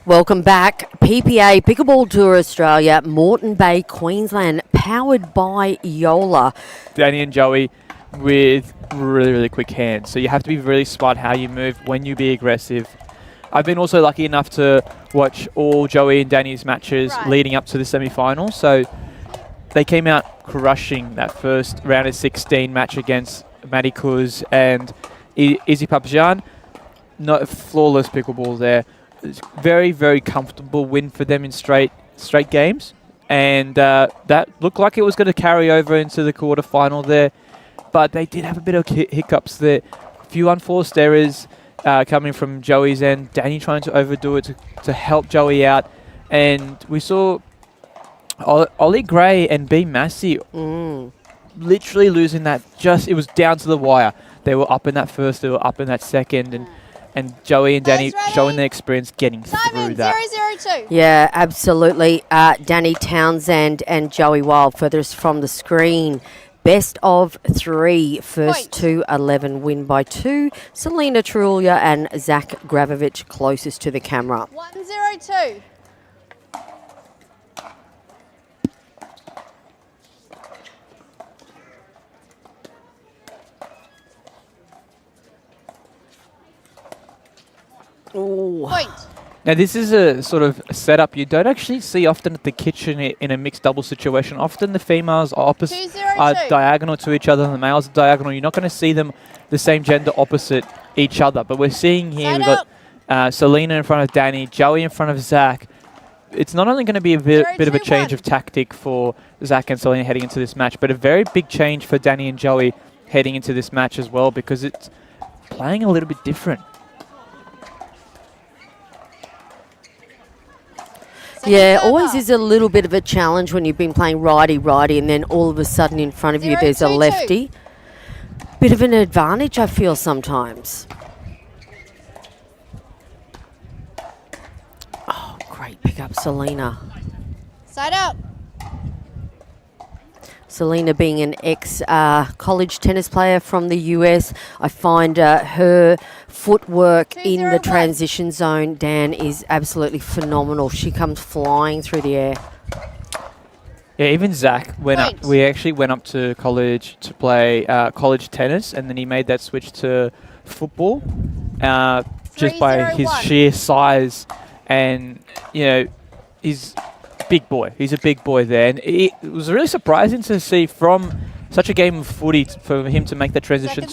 Welcome back. PPA Pickleball Tour Australia, Moreton Bay, Queensland, powered by Yola. Danny and Joey with really, really quick hands. So you have to be really smart how you move, when you be aggressive. I've been also lucky enough to watch all Joey and Danny's matches leading up to the semi-final. So they came out crushing that first round of 16 match against Maddie Kuz and Izzy Papajan. Not flawless pickleball there. It's very, very comfortable win for them in straight games. And that looked like it was going to carry over into the quarterfinal there. But they did have a bit of hiccups there. A few unforced errors coming from Joey's end. Danny trying to overdo it to help Joey out. And we saw Ollie Gray and B. Massey literally losing that. It was down to the wire. They were up in that first, they were up in that second. And Joey and Danny showing their experience getting through that. 002. Yeah, absolutely. Danny Townsend and Joey Wild furthest from the screen. Best of 3, first to 11, win by 2. Selena Turulja and Zach Grabovic closest to the camera. 102. Ooh. Point. Now this is a sort of setup you don't actually see often at the kitchen in a mixed double situation. Often the females are diagonal to each other and the males are diagonal. You're not going to see them the same gender opposite each other. But we're seeing here we've got Selena in front of Danny, Joey in front of Zach. It's not only going to be a bit of a change of tactic for Zach and Selena heading into this match, but a very big change for Danny and Joey heading into this match as well, because it's playing a little bit different. Yeah, always is a little bit of a challenge when you've been playing righty, and then all of a sudden in front of you there's a lefty. Bit of an advantage, I feel, sometimes. Oh, great pick up, Selena. Side out. Selena being an ex-college tennis player from the US, I find her footwork in the transition zone, Dan, is absolutely phenomenal. She comes flying through the air. Yeah, even Zach went up. We actually went up to college to play college tennis, and then he made that switch to football just by his sheer size. And, you know, he's big boy. He's a big boy there. And it was really surprising to see from such a game of footy for him to make that transition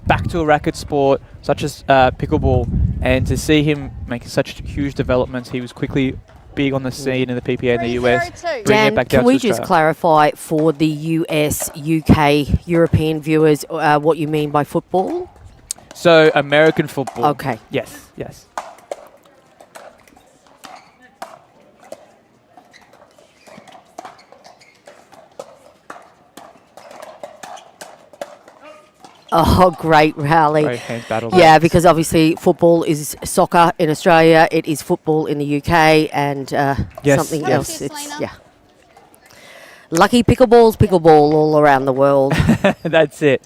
back to a racket sport such as pickleball, and to see him making such huge developments. He was quickly big on the scene in the PPA in the US. Dan, can we just clarify for the US, UK, European viewers what you mean by football? So American football. Okay. Yes, yes. Oh, great rally. Great hands battle. Yeah, because obviously football is soccer in Australia, it is football in the UK, and something else. It's lucky pickleball all around the world. That's it.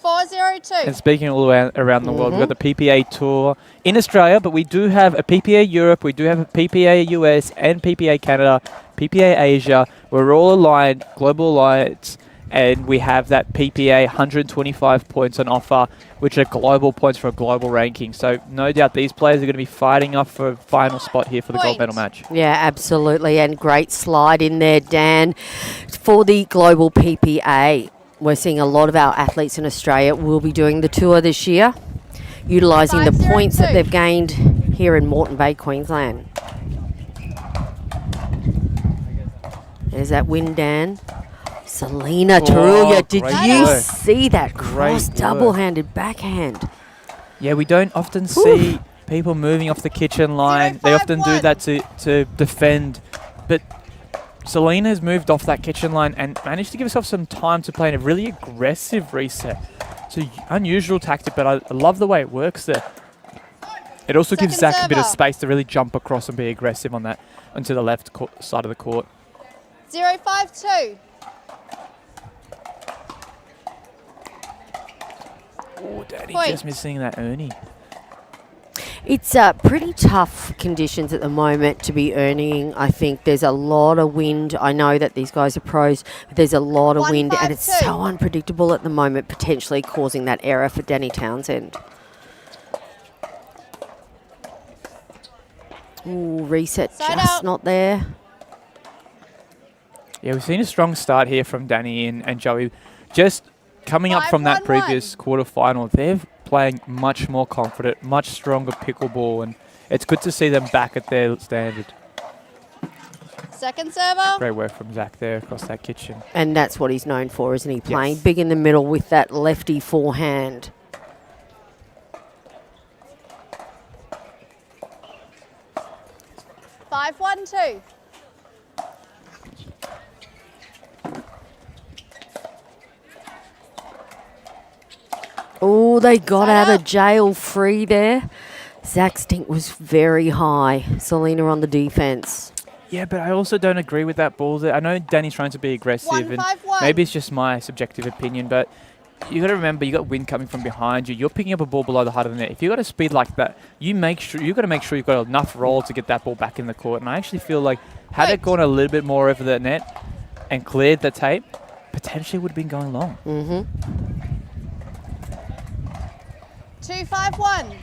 402. And speaking all around the world, we've got the PPA Tour in Australia, but we do have a PPA Europe, we do have a PPA US and PPA Canada, PPA Asia. We're all aligned, global alliance. And we have that PPA 125 points on offer, which are global points for a global ranking. So no doubt these players are going to be fighting off for a final spot here for the gold medal match. Yeah, absolutely. And great slide in there, Dan. For the global PPA, we're seeing a lot of our athletes in Australia will be doing the tour this year, utilising the points that they've gained here in Moreton Bay, Queensland. There's that win, Dan. Selena Turulja, did you see that cross double-handed backhand? Yeah, we don't often see people moving off the kitchen line. They often do that to defend. But Selena's moved off that kitchen line and managed to give herself some time to play in a really aggressive reset. It's an unusual tactic, but I love the way it works there. It also gives Zach a bit of space to really jump across and be aggressive on that onto the left side of the court. 052. Oh, Daddy just missing that Ernie. It's pretty tough conditions at the moment to be earning. I think there's a lot of wind. I know that these guys are pros, but there's a lot of wind and it's 152. so unpredictable at the moment, potentially causing that error for Danny Townsend. Ooh, reset Side just out. not there. Yeah, we've seen a strong start here from Danny and Joey. Just coming up from that 5-1-1. previous quarterfinal, they're playing much more confident, much stronger pickleball, and it's good to see them back at their standard. Second server. Great work from Zach there across that kitchen. And that's what he's known for, isn't he? Playing Yes. big in the middle with that lefty forehand. Five, 1-2. Oh, they got Side out of out. jail free there. Zach's stink was very high. Selena on the defense. Yeah, but I also don't agree with that ball there. I know Danny's trying to be aggressive, and 1-5-1. maybe it's just my subjective opinion, but you got to remember you got wind coming from behind you. You're picking up a ball below the height of the net. If you got a speed like that, you got to make sure you've got enough roll to get that ball back in the court. And I actually feel like had it Right. gone a little bit more over the net and cleared the tape, potentially would have been going long. Mm-hmm. 2-5-1.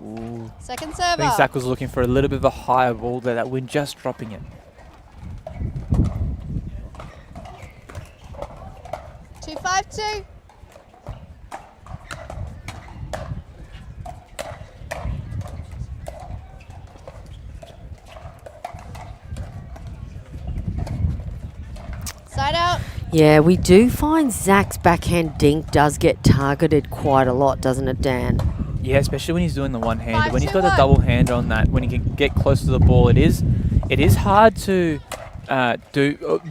Ooh. Second I server. think Zach was looking for a little bit of a higher ball there. That wind just dropping it. 2-5-2. Side out. Yeah, we do find Zach's backhand dink does get targeted quite a lot, doesn't it, Dan? Yeah, especially when he's doing the one-hander. 5, When he's 2, got the 1. double hand on that, when he can get close to the ball, it is hard to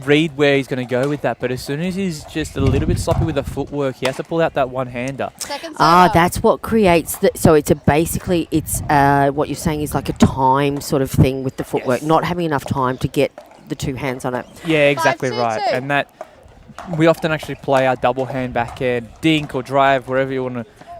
read where he's going to go with that. But as soon as he's just a little bit sloppy with the footwork, he has to pull out that one-hander. Second server. Ah, that's what creates the. So it's what you're saying is like a time sort of thing with the footwork, Yes. not having enough time to get the two hands on it. Yeah, exactly 5-2-2. right. And that we often actually play our double hand backhand, dink or drive, wherever you want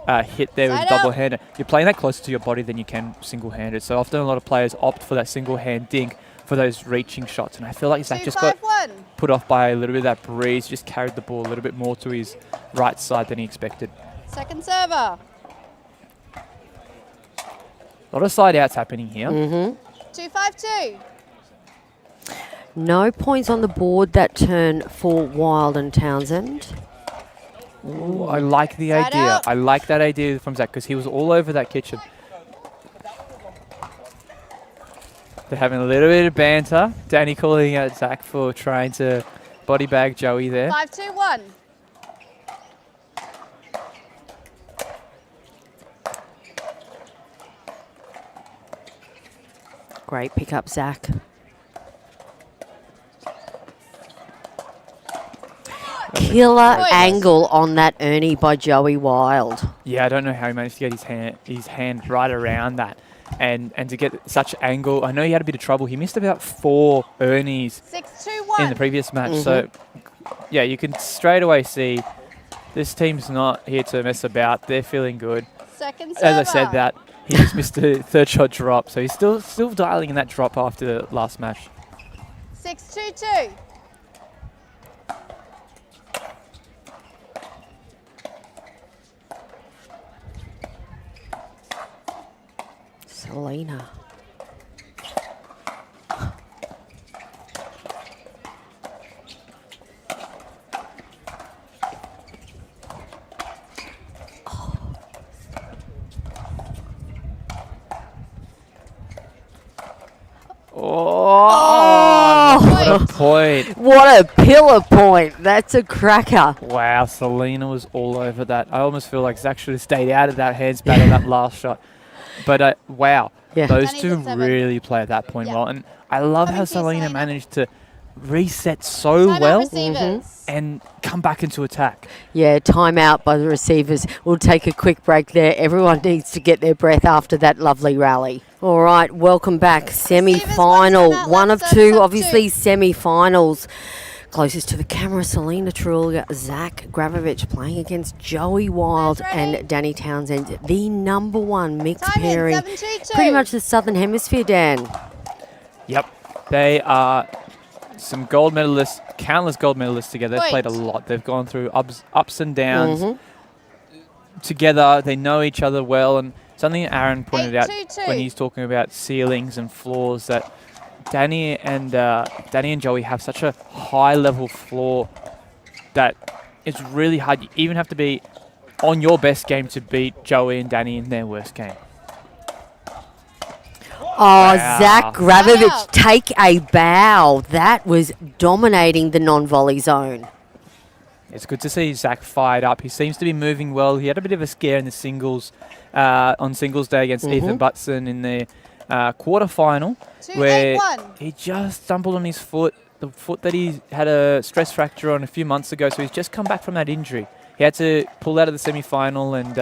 to hit there with Side double out. hander. You're playing that closer to your body than you can single-handed. So often a lot of players opt for that single hand dink for those reaching shots. And I feel like Zach just got 2-5-1. put off by a little bit of that breeze, just carried the ball a little bit more to his right side than he expected. Second server. A lot of side outs happening here. Mm-hmm. 2-5-2. No points on the board that turn for Wild and Townsend. Ooh, I like the Side idea. out. I like that idea from Zach because he was all over that kitchen. They're having a little bit of banter. Danny calling out Zach for trying to body bag Joey there. 5-2-1. Great pickup, Zach. Killer Points. angle on that Ernie by Joey Wild. Yeah, I don't know how he managed to get his hand right around that. And to get such angle, I know he had a bit of trouble. He missed about 4 Ernies 6-2-1. in the previous match. So, yeah, you can straight away see this team's not here to mess about. They're feeling good. Second server. As I said that, he just missed a third shot drop. So he's still dialing in that drop after the last match. 6-2-2. Selena. Oh, what a point. What a pillar point. That's a cracker. Wow, Selena was all over that. I almost feel like Zach should have stayed out of that hands back on that last shot. But wow, Yeah. those Danny's two at 7. really play at that point Yeah. well. And I love Coming how to you, Selena Selena. managed to reset so Timeout well receivers. and come back into attack. Yeah, timeout by the receivers. We'll take a quick break there. Everyone needs to get their breath after that lovely rally. All right, welcome back. Semi-final. timeout One of left, two, service up obviously, semi-finals. Closest to the camera, Selena Turulja, Zach Grabovic playing against Joey Wild and Danny Townsend, the number one mixed Time in, pairing. 7-2-2. Pretty much the Southern Hemisphere, Dan. Yep. They are some gold medalists, countless gold medalists together. They've played a lot. They've gone through ups and downs together. They know each other well. And something Aaron pointed out 8-2-2. when he's talking about ceilings and floors, that Danny and Joey have such a high level floor that it's really hard. You even have to be on your best game to beat Joey and Danny in their worst game. Oh, Wow. Zach Grabovic, Wow. take a bow. That was dominating the non-volley zone. It's good to see Zach fired up. He seems to be moving well. He had a bit of a scare in the singles on singles day against Ethan Butson in the quarterfinal, where 2-8-1. he just stumbled on his foot, the foot that he had a stress fracture on a few months ago. So he's just come back from that injury. He had to pull out of the semi-final and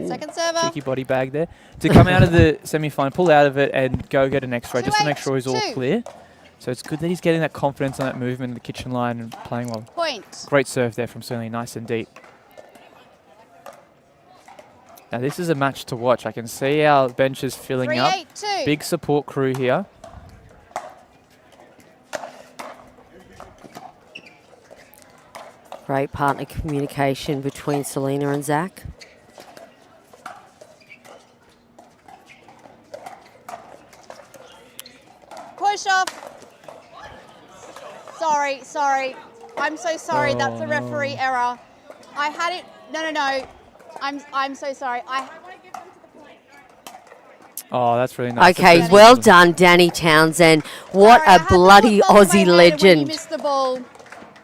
Second server. cheeky body bag there to come out of the semi-final, pull out of it, and go get an X-ray just to make sure he's all 2-8-2. clear. So it's good that he's getting that confidence on that movement in the kitchen line and playing well. Point. Great serve there from Sterling, nice and deep. Now this is a match to watch. I can see our benches filling up. 3-8-2. Big support crew here. Great partner communication between Selena and Zach. Push off. Sorry. I'm so sorry. That's a referee error. I had it. No. I'm so sorry. Oh, that's really nice. Okay, Danny. well done, Danny Townsend. What Sorry, I a had the bloody football in my Aussie head when you legend. missed the ball.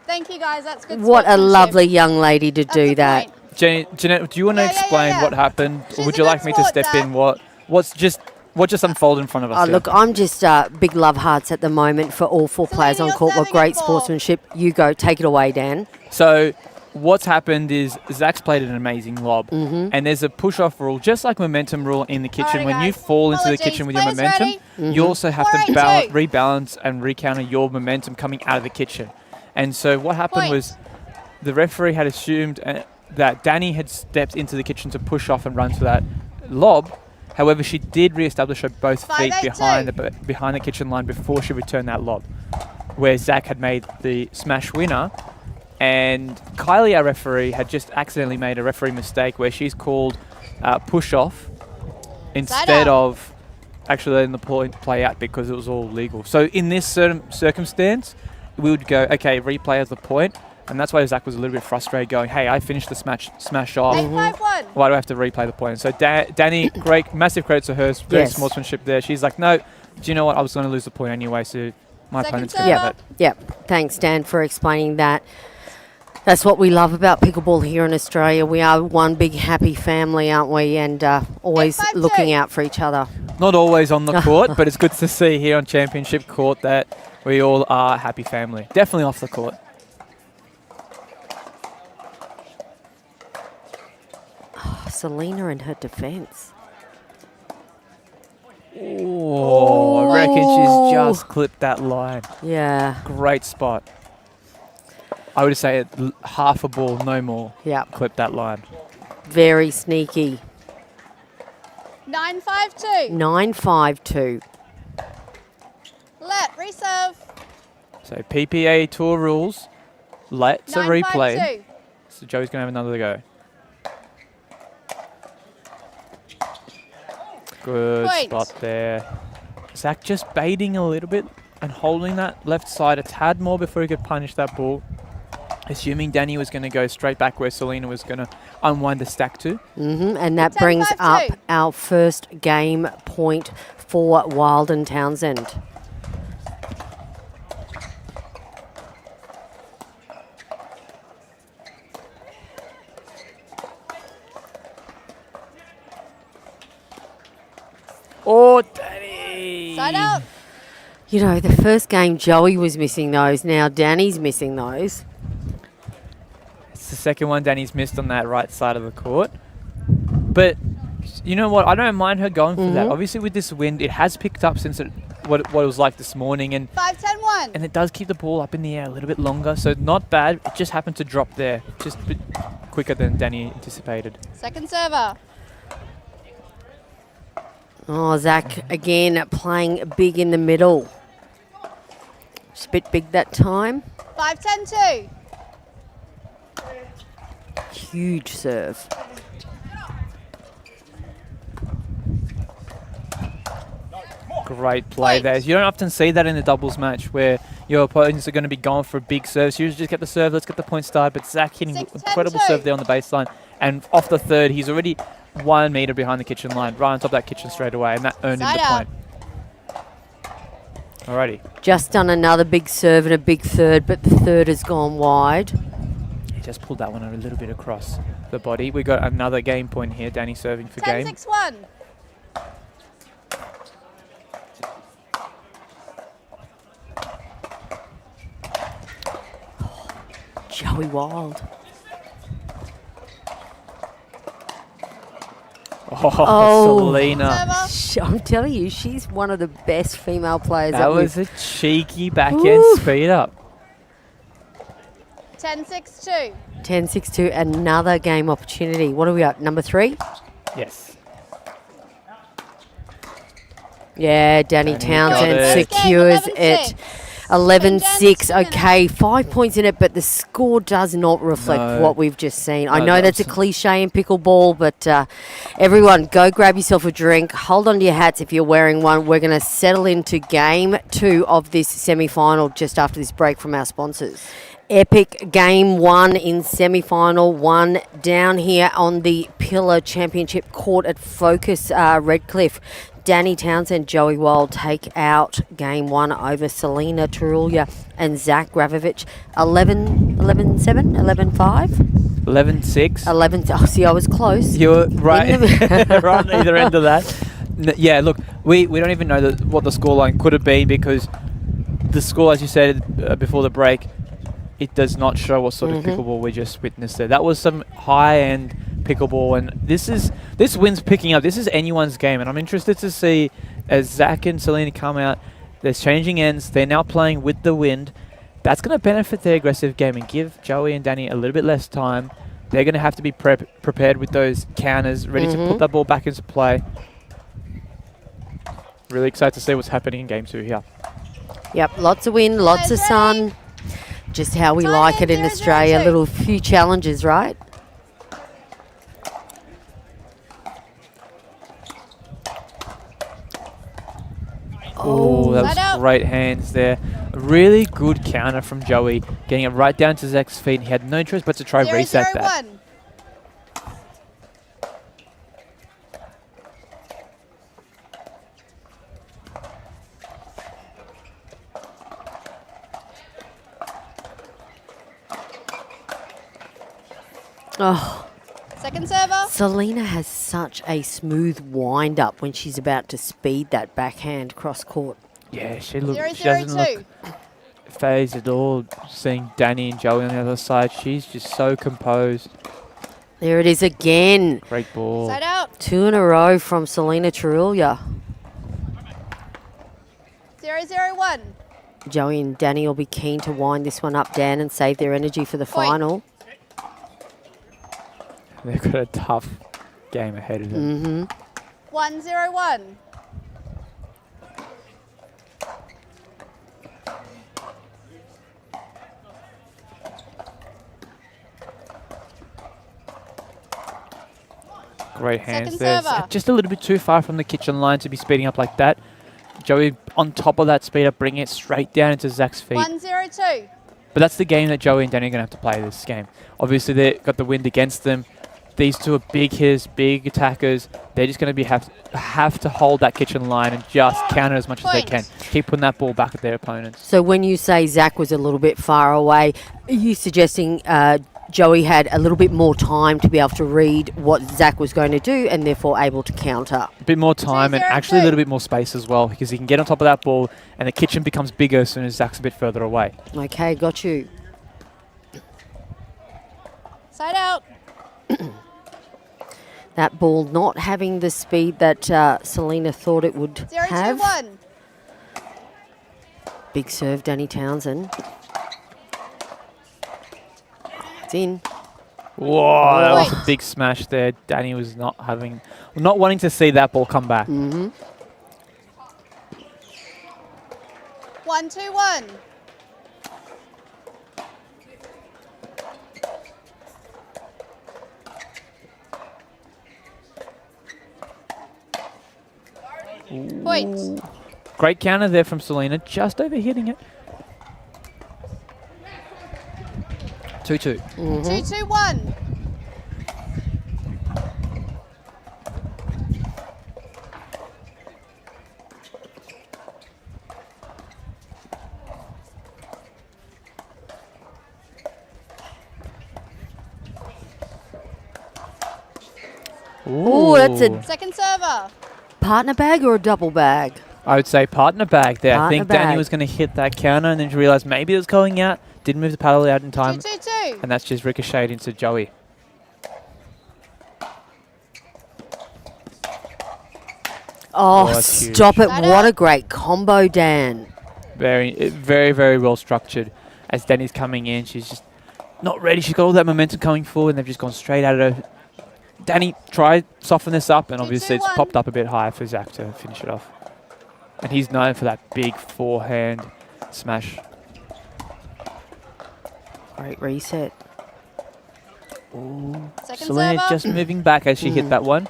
Thank you guys. That's good. What a sportsmanship. lovely young lady to That's do the that. point. Jeanette, do you want to Yeah, explain what happened? She's Would a you good like me to sport, step Zach. in? What just unfolded in front of us? Oh, here? look, I'm just big love hearts at the moment for all four Selena, players on you're court. What serving great it for. sportsmanship. You go, take it away, Dan. So what's happened is Zach's played an amazing lob, and there's a push-off rule, just like momentum rule in the kitchen. Alrighty, when you guys. fall into the Apologies. kitchen with your Players momentum, ready? you also have to 4-8-2. rebalance and recounter your momentum coming out of the kitchen. And so what happened Point. was the referee had assumed that Danny had stepped into the kitchen to push off and run to that lob. However, she did re-establish her both feet 5-8-2. behind the kitchen line before she returned that lob, where Zach had made the smash winner. And Kylie, our referee, had just accidentally made a referee mistake where she's called push off instead of actually letting the point play out because it was all legal. So in this certain circumstance, we would go, okay, replay as the point. And that's why Zach was a little bit frustrated going, hey, I finished the smash off. 8-5-1. Why do I have to replay the point? So Danny, great, massive credit to her, great Yes. sportsmanship there. She's like, no, do you know what? I was going to lose the point anyway, so my Second opponent's serve. going to have it. Yep. Thanks, Dan, for explaining that. That's what we love about pickleball here in Australia. We are one big happy family, aren't we? And always 8-5-2. looking out for each other. Not always on the court, but it's good to see here on Championship Court that we all are a happy family. Definitely off the court. Selena and her defence. Oh, I reckon she's just clipped that line. Yeah. Great spot. I would say half a ball, no more. Yeah. Clip that line. Very sneaky. 9-5-2. 9-5-2. Let reserve. So PPA Tour rules. Let's a replay. 9-5-2. So Joey's going to have another go. Good Point. spot there. Zach just baiting a little bit and holding that left side a tad more before he could punish that ball. Assuming Danny was going to go straight back where Selena was going to unwind the stack to. And that 10-5-2. brings up our first game point for Wild and Townsend. Oh, Danny! Side out. You know, the first game Joey was missing those. Now Danny's missing those. It's the second one Danny's missed on that right side of the court. But you know what? I don't mind her going for that. Obviously, with this wind, it has picked up since it what it was like this morning, and 5-10-1. and it does keep the ball up in the air a little bit longer, so not bad. It just happened to drop there, just a bit quicker than Danny anticipated. Second server. Oh, Zach again playing big in the middle. Just a bit big that time. 5-10-2. Huge serve. Great play Point. there. You don't often see that in a doubles match where your opponents are going to be going for a big serve. So you just get the serve, let's get the point started. But Zach hitting 6-10-2. incredible serve there on the baseline. And off the third, he's already 1 metre behind the kitchen line, right on top of that kitchen straight away. And that earned him Side the out. point. Alrighty. Just done another big serve and a big third, but the third has gone wide. He just pulled that one a little bit across the body. We got another game point here. Danny serving for game. 10-6-1. Joey Wild. Oh, Selena. Server. I'm telling you, she's one of the best female players. That was we've- a cheeky backhand Oof. speed up. 10-6-2. 10-6-2, another game opportunity. What are we at? Number 3? Yes. Yeah, Danny Danny Townsend got it. secures 11-6. it. 11-6. Been down 2 Okay, 5 points in it, but the score does not reflect No. what we've just seen. I No, know that that's a was- cliche in pickleball, but everyone, go grab yourself a drink. Hold on to your hats if you're wearing one. We're going to settle into game 2 of this semi-final just after this break from our sponsors. Epic game 1 in semi-final 1 down here on the Pillar Championship court at Focus Redcliffe. Danny Townsend, Joey Wild take out game 1 over Selena Turulja and Zach Grabovic. 11-7, 11-5, 11-6. 11. Oh, see, I was close. You're right, In the- right on either end of that. Yeah, look, we don't even know what the scoreline could have been because the score, as you said before the break, it does not show what sort of pickleball we just witnessed there. That was some high-end pickleball, and this wind's picking up. This is anyone's game, and I'm interested to see as Zach and Selena come out. There's changing ends. They're now playing with the wind. That's going to benefit their aggressive game and give Joey and Danny a little bit less time. They're going to have to be prepared with those counters, ready to put that ball back into play. Really excited to see what's happening in game 2 here. Yep, lots of wind, lots of sun. Just how we Time like it in 0-0-2. Australia. Little few challenges, right? Oh, that Side out. was great hands there. A really good counter from Joey, getting it right down to Zach's feet. He had no choice but to try reset that. 0-0-1. Oh, Second server. Selena has such a smooth wind up when she's about to speed that backhand cross court. Yeah, she doesn't 0-0-2. look phased at all. Seeing Danny and Joey on the other side, she's just so composed. There it is again. Great ball. Side out. 2 in a row from Selena Turulja. 0-0-1. Joey and Danny will be keen to wind this one up, Dan, and save their energy for the Point. final. They've got a tough game ahead of them. 1-0-1. Great hands Second there. server. Just a little bit too far from the kitchen line to be speeding up like that. Joey on top of that speed up, bringing it straight down into Zach's feet. 1-0-2. But that's the game that Joey and Danny are going to have to play this game. Obviously, they've got the wind against them. These two are big hitters, big attackers. They're just going to have to hold that kitchen line and just counter as much as they can. Point. Keep putting that ball back at their opponents. So when you say Zach was a little bit far away, are you suggesting Joey had a little bit more time to be able to read what Zach was going to do and therefore able to counter? A bit more time and 2-0-2. actually a little bit more space as well because he can get on top of that ball and the kitchen becomes bigger as soon as Zach's a bit further away. Okay, got you. Side out. That ball not having the speed that Selena thought it would have. 0-2-1. Big serve, Danny Townsend. It's in. Whoa, that was a Point. big smash there. Danny was not wanting to see that ball come back. 1-2-1. Point. Great counter there from Selena, just overhitting it. 2-2. 2-2-1. Ooh, that's a Second server. partner bag or a double bag? I would say partner bag there. I Partner think Danny bag. was going to hit that counter and then she realised maybe it was going out. Didn't move the paddle out in time. 2-2-2. And that's just ricocheted into Joey. Oh, that's huge. stop it. That What out. a great combo, Dan. Very, very well structured. As Danny's coming in, she's just not ready. She's got all that momentum coming forward and they've just gone straight at her. Danny, try soften this up, and obviously it's 2-2-1. popped up a bit higher for Zach to finish it off. And he's known for that big forehand smash. Great reset. Second Selena server. just moving back as she hit that one.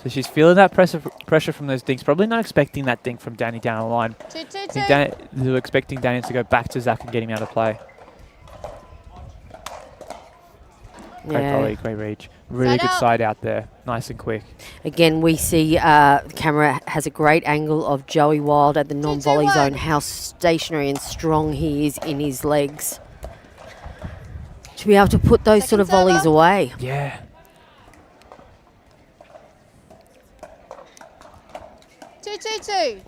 So she's feeling that pressure from those dinks. Probably not expecting that dink from Danny down the line. 2-2-2. They were expecting Danny to go back to Zach and get him out of play. Great volley, great reach. Really Side good out. side out there. Nice and quick. Again, we see the camera has a great angle of Joey Wild at the non-volley 2-2-1. zone, how stationary and strong he is in his legs. To be able to put those sort of Second volleys server. away. Yeah. 2-2-2.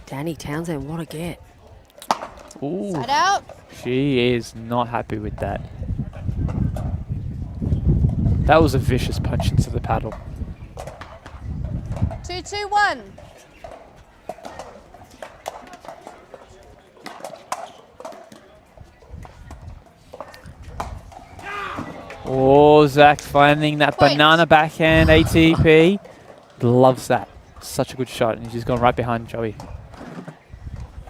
Danny Townsend, what a get. Ooh. Side out. She is not happy with that. That was a vicious punch into the paddle. 2-2-1. Oh, Zach finding that Point. banana backhand ATP. Loves that. Such a good shot. And she's gone right behind Joey.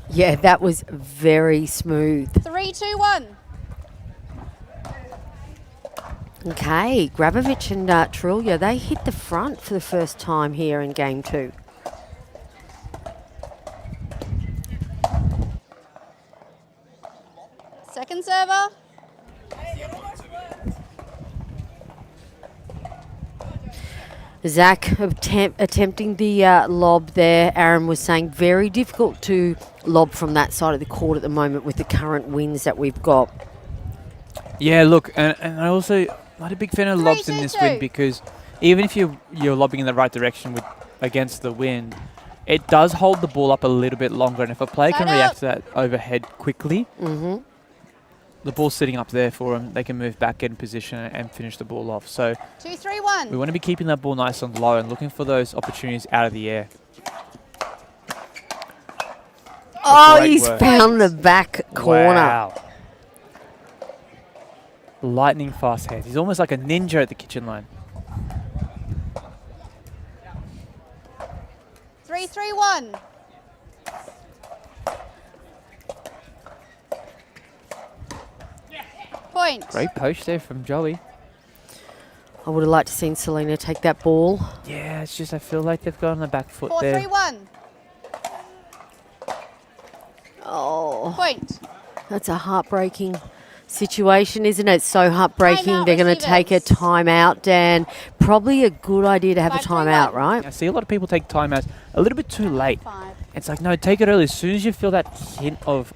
Yeah, that was very smooth. 3-2-1. Okay, Grabovic and Turulja, they hit the front for the first time here in game 2. Second server. Zach attempting the lob there. Aaron was saying very difficult to lob from that side of the court at the moment with the current winds that we've got. Yeah, look, and I also not a big fan of lobs in this wind 3-2-2. because even if you're lobbing in the right direction against the wind, it does hold the ball up a little bit longer. And if a player can Side react out. to that overhead quickly, the ball's sitting up there for them. They can move back, get in position, and finish the ball off. So 2-3-1. we want to be keeping that ball nice and low and looking for those opportunities out of the air. Oh, Great he's work. found the back corner. Wow. Lightning fast hands. He's almost like a ninja at the kitchen line. 3-3-1. Point. Great poach there from Joey. I would have liked to seen Selena take that ball. Yeah, it's just I feel like they've got on the back foot there. 4-3-1. Oh, Point. that's a heartbreaking situation, isn't it? So heartbreaking. Timeout, They're going to take a receivers. timeout, Dan. Probably a good idea to have a 5-3-1. timeout, right? I see a lot of people take timeouts a little bit too late. 5. It's like, no, take it early. As soon as you feel that hint of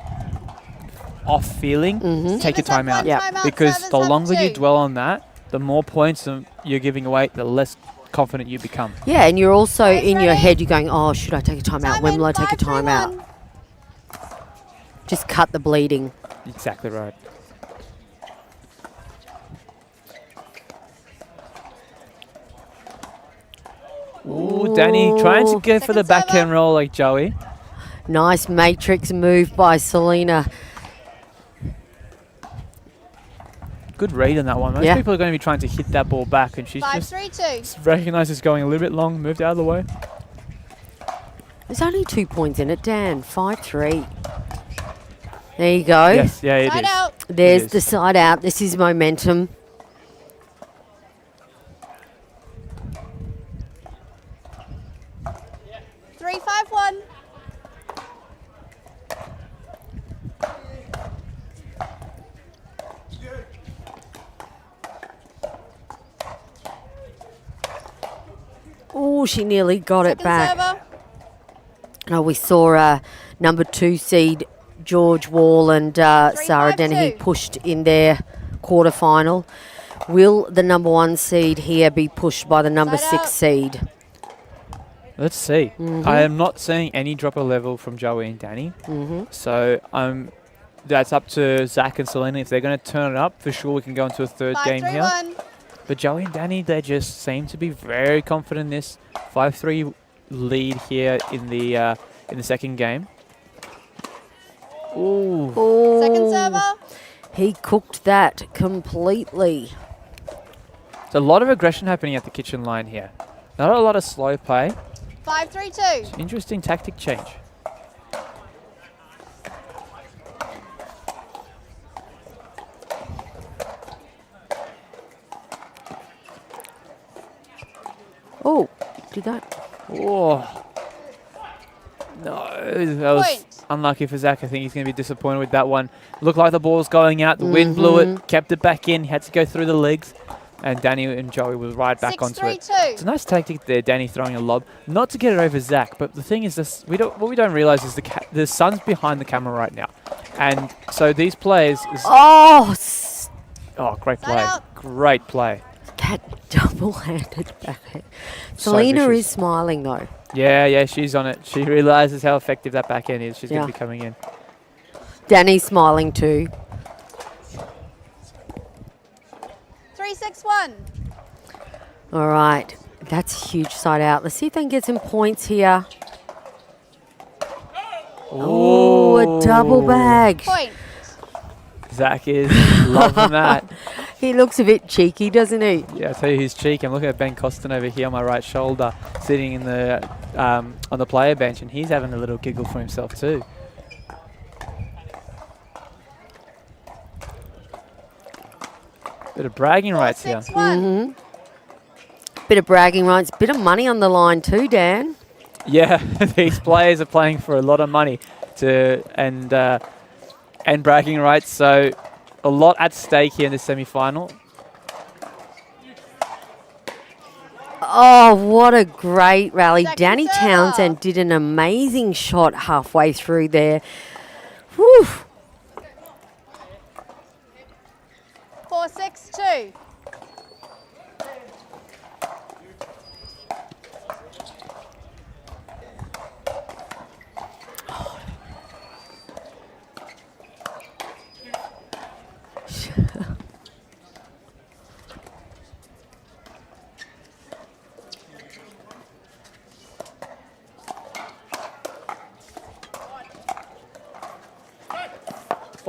off feeling, take a Receivers have timeout. one Yeah. timeout, Because servers the have longer you 2. dwell on that, the more points you're giving away, the less confident you become. Yeah, and you're also Guys in your ready? head, you're going, oh, should I take a timeout? Time When in, will I take a 5-3-1. timeout? Just cut the bleeding. Exactly right. Ooh, Danny trying to go for the Second backhand server. roll like Joey. Nice matrix move by Selena. Good read on that one. Most Yeah. people are going to be trying to hit that ball back, and she's just 5-3-2. recognises going a little bit long, moved out of the way. There's only 2 points in it, Dan. 5-3. There you go. Yes, yeah, it Side is. out. There's It the is. side out. This is momentum. Three, 5-1. Oh, she nearly got it Second back. server. Oh, we saw number 2 seed George Wall and Sarah 3-5-2. Dennehy pushed in their quarterfinal. Will the number 1 seed here be pushed by the number Side 6 out. seed? Let's see. Mm-hmm. I am not seeing any drop of level from Joey and Danny. Mm-hmm. So that's up to Zach and Selena. If they're going to turn it up, for sure we can go into a third game here. 5-3-1. But Joey and Danny, they just seem to be very confident in this 5-3 lead here in the second game. Ooh. Oh, Second server. he cooked that completely. There's a lot of aggression happening at the kitchen line here. Not a lot of slow play. 5-3-2. Interesting tactic change. Oh, did that? Oh. No, that was Point. unlucky for Zach. I think he's going to be disappointed with that one. Looked like the ball's going out. The wind blew it, kept it back in. He had to go through the legs. And Danny and Joey will ride back onto it. 6-3-2. It's a nice tactic there, Danny throwing a lob. Not to get it over Zach, but the thing is this: what we don't realize is the sun's behind the camera right now. And so these players... Oh, great Side play. out. Great play. that double-handed backhand. So Selena vicious. is smiling, though. Yeah, she's on it. She realizes how effective that backhand is. She's going Yeah. to be coming in. Danny's smiling, too. 3-6-1. All right. That's a huge side out. Let's see if they can get some points here. Oh, a double bag. Point. Zach is loving that. He looks a bit cheeky, doesn't he? Yeah, I tell you his cheek. I'm looking at Ben Costin over here on my right shoulder, sitting in the on the player bench, and he's having a little giggle for himself too. Bit of bragging rights here. 4-6-1. Bit of bragging rights, bit of money on the line too, Dan. Yeah, these players are playing for a lot of money and bragging rights. So a lot at stake here in the semi-final. Oh, what a great rally. Second Danny server. Townsend did an amazing shot halfway through there. Whew. 4-6-2.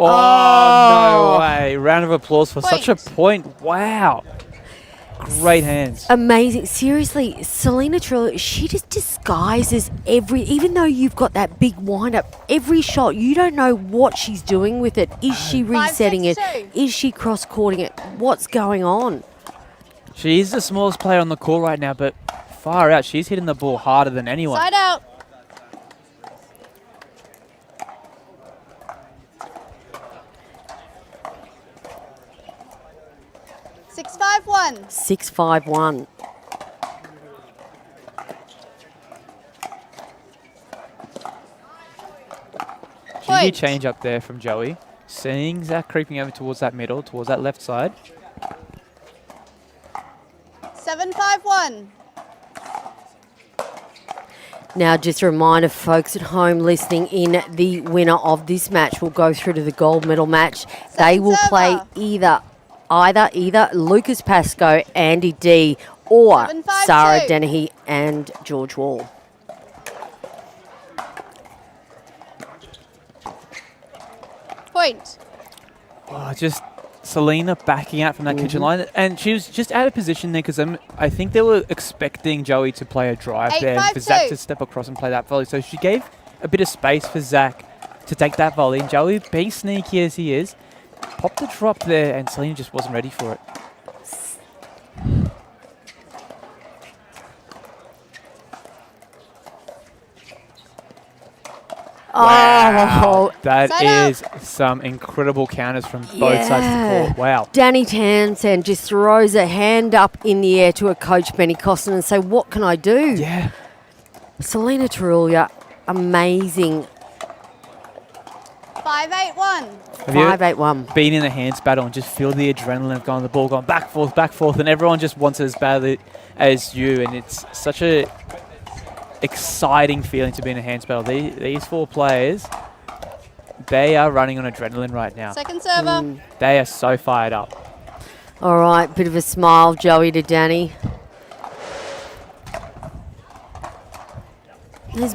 Oh, no way. Round of applause for such a Point. point. Wow. Great hands. Amazing. Seriously, Selena Turulja, she just disguises even though you've got that big wind-up, every shot, you don't know what she's doing with it. Is she resetting it? 5-6-2. Is she cross-courting it? What's going on? She is the smallest player on the court right now, but far out. She's hitting the ball harder than anyone. Side out. Six, 5-1. 6-5-1. GG Point. change up there from Joey. Seeing Zach creeping over towards that middle, towards that left side. 7-5-1. Now, just a reminder, folks at home listening in, the winner of this match will go through to the gold medal match. They Second will play server. either Lucas Pascoe, Andy D, or 7-5-2. Sarah Dennehy and George Wall. Point. Oh, just Selena backing out from that kitchen line. And she was just out of position there because I think they were expecting Joey to play a drive there and for Zach 8-5-2. to step across and play that volley. So she gave a bit of space for Zach to take that volley. And Joey, being sneaky as he is, popped the drop there and Selena just wasn't ready for it. Oh, That Side is some incredible counters from both sides of the court. Wow. Danny Townsend just throws a hand up in the air to a coach, Benny Costin, and say, what can I do? Yeah. Selena Turulja, amazing. 5-8-1. Have you 5-8-1. been in a hands battle and just feel the adrenaline of going the ball going back, forth, and everyone just wants it as badly as you, and it's such a exciting feeling to be in a hands battle. These four players, they are running on adrenaline right now. Second server. They are so fired up. All right, bit of a smile, Joey to Danny. There's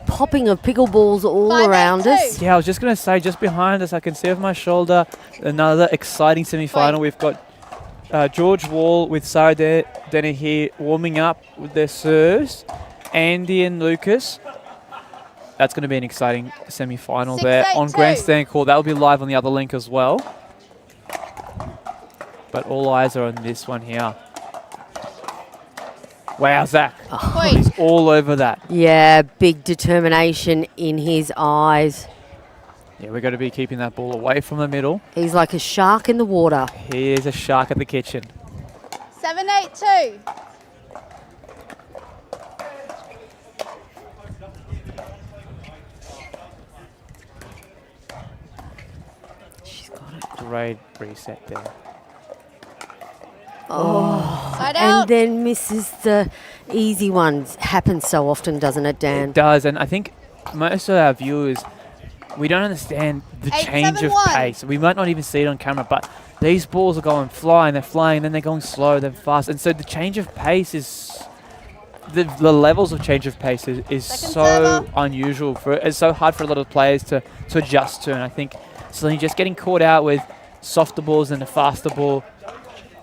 popping of pickleballs all 5-8-2. around us. Yeah, I was just going to say, just behind us, I can see over my shoulder another exciting semi-final. We've got George Wall with Sarah Dennehy warming up with their serves. Andy and Lucas. That's going to be an exciting semi-final there on 6-8-2. Grandstand Court. That will be live on the other link as well. But all eyes are on this one here. Wow, Zach. Point. He's all over that. Yeah, big determination in his eyes. Yeah, we've got to be keeping that ball away from the middle. He's like a shark in the water. He is a shark at the kitchen. 7-8-2. Great reset there. Side And out. then misses the easy ones. Happens so often, doesn't it, Dan? It does, and I think most of our viewers, we don't understand the change of 8-7-1. pace. We might not even see it on camera, but these balls are going flying, they're flying, then they're going slow, then fast. And so the change of pace is, the levels of change of pace is Second so server. unusual. It's so hard for a lot of players to adjust to. And I think Celine just getting caught out with softer balls and a faster ball.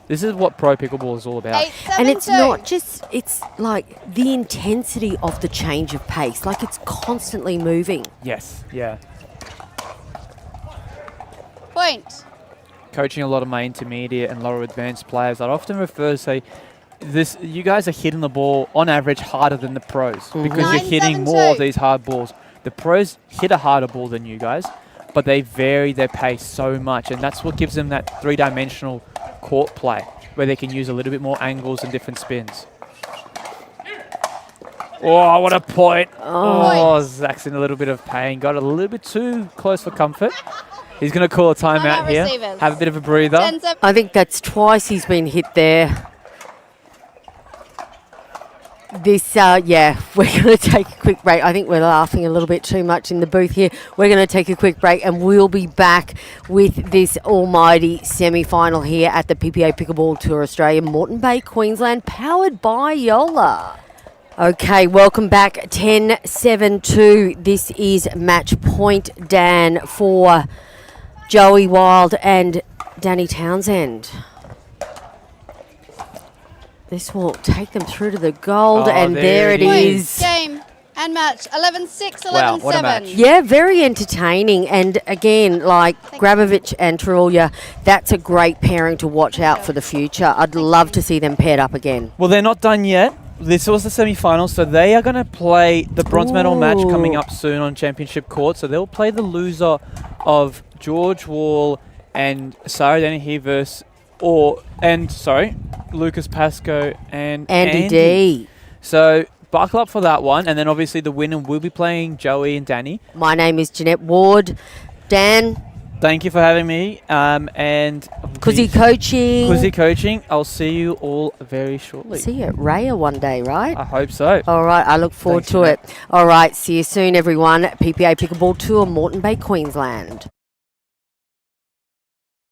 This is what pro pickleball is all about. 8-7-2. And it's not just, it's like the intensity of the change of pace. Like it's constantly moving. Yes, yeah. Point. Coaching a lot of my intermediate and lower advanced players, I'd often refer to say, you guys are hitting the ball on average harder than the pros because you're hitting 9-7-2. more of these hard balls. The pros hit a harder ball than you guys, but they vary their pace so much, and that's what gives them that three-dimensional court play where they can use a little bit more angles and different spins. Oh, what a point. Oh, Zach's in a little bit of pain. Got a little bit too close for comfort. He's going to call a timeout Timeout here. receivers. Have a bit of a breather. 10-7. I think that's twice he's been hit there. This, yeah, we're going to take a quick break. I think we're laughing a little bit too much in the booth here. We're going to take a quick break and we'll be back with this almighty semi-final here at the PPA Pickleball Tour Australia, Moreton Bay, Queensland, powered by Yola. Okay, welcome back. 10-7-2. This is match point, Dan, for Joey Wild and Danny Townsend. This will take them through to the gold, Oh, and there it Point. is. Game and match. 11-6, 11-7. Wow, what a match. Yeah, very entertaining. And again, like Grabovic and Turulja, that's a great pairing to watch out for the future. I'd love to see them paired up again. Well, they're not done yet. This was the semi-finals, so they are going to play the bronze medal match coming up soon on Championship Court. So they'll play the loser of George Wall and Sarah Dennehy versus, Lucas Pascoe and Andy D. So buckle up for that one, and then obviously the winner will be playing Joey and Danny. My name is Jeanette Ward. Dan, Thank you for having me. And Kuzi Coaching. Kuzi Coaching. I'll see you all very shortly. See you at Raya one day, right? I hope so. All right, I look forward Thanks, to it. All right, see you soon, everyone. PPA Pickleball Tour, Moreton Bay, Queensland.